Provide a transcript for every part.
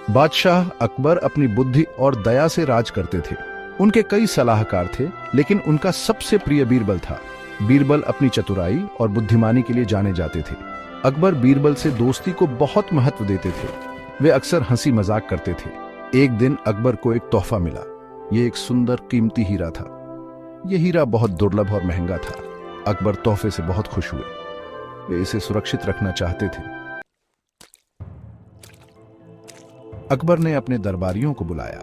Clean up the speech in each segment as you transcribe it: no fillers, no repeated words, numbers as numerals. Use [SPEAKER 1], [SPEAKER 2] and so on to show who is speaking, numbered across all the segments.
[SPEAKER 1] बादशाह अकबर अपनी बुद्धि और दया से राज करते थे। उनके कई सलाहकार थे, लेकिन उनका सबसे प्रिय बीरबल था। बीरबल अपनी चतुराई और बुद्धिमानी के लिए जाने जाते थे। अकबर बीरबल से दोस्ती को बहुत महत्व देते थे। वे अक्सर हंसी मजाक करते थे। एक दिन अकबर को एक तोहफा मिला। ये एक सुंदर कीमती हीरा था। यह हीरा बहुत दुर्लभ और महंगा था। अकबर तोहफे से बहुत खुश हुए। वे इसे सुरक्षित रखना चाहते थे। अकबर ने अपने दरबारियों को बुलाया।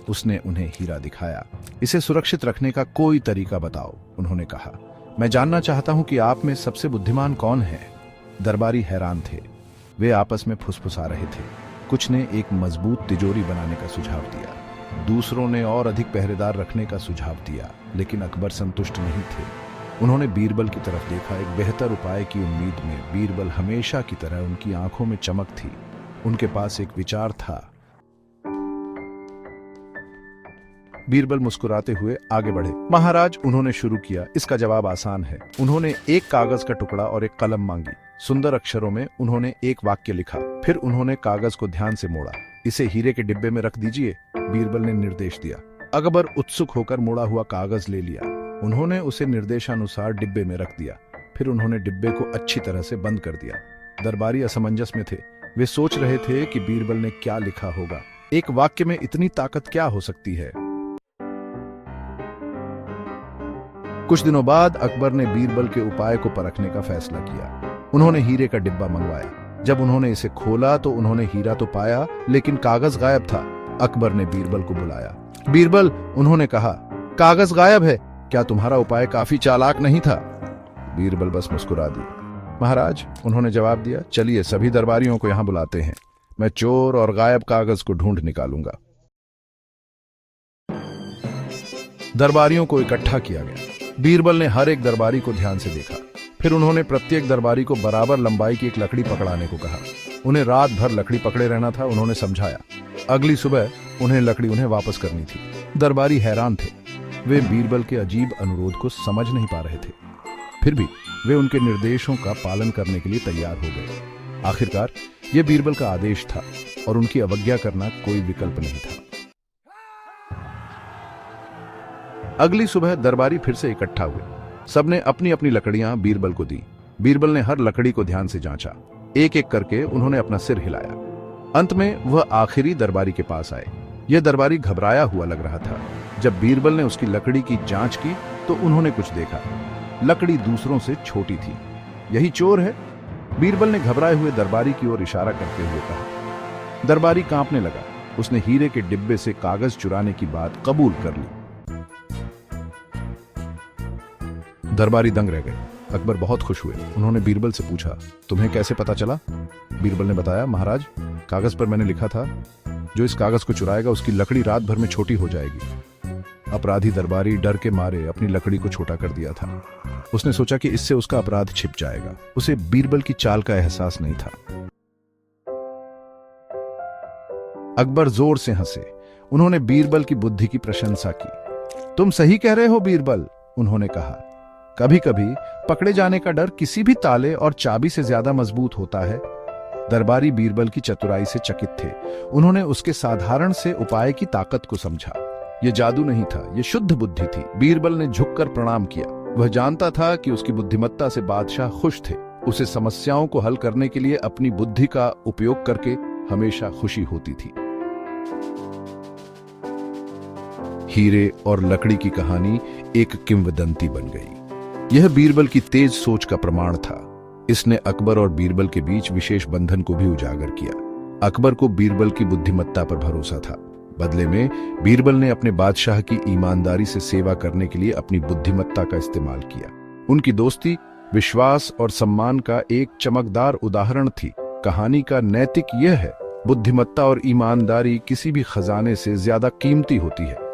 [SPEAKER 1] उसने उन्हें हीरा दिखाया। इसे सुरक्षित रखने का कोई तरीका बताओ, उन्होंने कहा। मैं जानना चाहता हूं कि आप में सबसे बुद्धिमान कौन है। दरबारी हैरान थे। वे आपस में फुसफुसा रहे थे। कुछ ने एक मजबूत तिजोरी बनाने का सुझाव दिया, दूसरों ने और अधिक पहरेदार रखने का सुझाव दिया, लेकिन अकबर संतुष्ट नहीं थे। उन्होंने बीरबल की तरफ देखा। एक बेहतर उपाय की उम्मीद में बीरबल हमेशा की तरह उनकी आंखों में चमक थी। उनके पास एक विचार था। बीरबल मुस्कुराते हुए आगे बढ़े। महाराज, उन्होंने शुरू किया, इसका जवाब आसान है। उन्होंने एक कागज का टुकड़ा और एक कलम मांगी। सुंदर अक्षरों में उन्होंने एक वाक्य लिखा। फिर उन्होंने कागज को ध्यान से मोड़ा। इसे हीरे के डिब्बे में रख दीजिए, बीरबल ने निर्देश दिया। अकबर उत्सुक होकर मोड़ा हुआ कागज ले लिया। उन्होंने उसे निर्देशानुसार डिब्बे में रख दिया। फिर उन्होंने डिब्बे को अच्छी तरह से बंद कर दिया। दरबारी असमंजस में थे। वे सोच रहे थे कि बीरबल ने क्या लिखा होगा। एक वाक्य में इतनी ताकत क्या हो सकती है। कुछ दिनों बाद अकबर ने बीरबल के उपाय को परखने का फैसला किया। उन्होंने हीरे का डिब्बा मंगवाया। जब उन्होंने इसे खोला तो उन्होंने हीरा तो पाया, लेकिन कागज गायब था। अकबर ने बीरबल को बुलाया। बीरबल, उन्होंने कहा, कागज गायब है। क्या तुम्हारा उपाय काफी चालाक नहीं था? बीरबल बस मुस्कुरा दी। महाराज, उन्होंने जवाब दिया, चलिए सभी दरबारियों को यहां बुलाते हैं। मैं चोर और गायब कागज को ढूंढ निकालूंगा। दरबारियों को इकट्ठा किया गया। बीरबल ने हर एक दरबारी को ध्यान से देखा। फिर उन्होंने प्रत्येक दरबारी को बराबर लंबाई की एक लकड़ी पकड़ाने को कहा। उन्हें रात भर लकड़ी पकड़े रहना था, उन्होंने समझाया। अगली सुबह उन्हें लकड़ी उन्हें वापस करनी थी। दरबारी हैरान थे। वे बीरबल के अजीब अनुरोध को समझ नहीं पा रहे थे। फिर भी वे उनके निर्देशों का पालन करने के लिए तैयार हो गए। आखिरकार यह बीरबल का आदेश था और उनकी अवज्ञा करना कोई विकल्प नहीं था। अगली सुबह दरबारी फिर से इकट्ठा हुए। सबने अपनी अपनी लकड़ियां बीरबल को दी। बीरबल ने हर लकड़ी को ध्यान से जांचा। एक एक करके उन्होंने अपना सिर हिलाया। अंत में वह आखिरी दरबारी के पास आए। यह दरबारी घबराया हुआ लग रहा था। जब बीरबल ने उसकी लकड़ी की जांच की तो उन्होंने कुछ देखा। लकड़ी दूसरों से छोटी थी। यही चोर है? बीरबल ने घबराए हुए दरबारी की ओर इशारा करते हुए कहा। दरबारी कांपने लगा। उसने हीरे के डिब्बे से कागज चुराने की बात कबूल कर ली। दरबारी दंग रह गए। अकबर बहुत खुश हुए। उन्होंने बीरबल से पूछा, तुम्हें कैसे पता चला? बीरबल ने बताया, महाराज, कागज पर मैंने लिखा था, जो इस कागज को चुराएगा उसकी लकड़ी रात भर में छोटी हो जाएगी। अपराधी दरबारी डर के मारे अपनी लकड़ी को छोटा कर दिया था। उसने सोचा कि इससे उसका अपराध छिप जाएगा। उसे बीरबल की चाल का एहसास नहीं था। अकबर जोर से हंसे। उन्होंने बीरबल की बुद्धि की प्रशंसा की। तुम सही कह रहे हो बीरबल, उन्होंने कहा। कभी कभी पकड़े जाने का डर किसी भी ताले और चाबी से ज्यादा मजबूत होता है। दरबारी बीरबल की चतुराई से चकित थे। उन्होंने उसके साधारण से उपाय की ताकत को समझा। यह जादू नहीं था, यह शुद्ध बुद्धि थी। बीरबल ने झुककर प्रणाम किया। वह जानता था कि उसकी बुद्धिमत्ता से बादशाह खुश थे। उसे समस्याओं को हल करने के लिए अपनी बुद्धि का उपयोग करके हमेशा खुशी होती थी। हीरे और लकड़ी की कहानी एक किंवदंती बन गई। यह बीरबल की तेज सोच का प्रमाण था। इसने अकबर और बीरबल के बीच विशेष बंधन को भी उजागर किया। अकबर को बीरबल की बुद्धिमत्ता पर भरोसा था। बदले में बीरबल ने अपने बादशाह की ईमानदारी से सेवा करने के लिए अपनी बुद्धिमत्ता का इस्तेमाल किया। उनकी दोस्ती विश्वास और सम्मान का एक चमकदार उदाहरण थी। कहानी का नैतिक यह है, बुद्धिमत्ता और ईमानदारी किसी भी खजाने से ज्यादा कीमती होती है।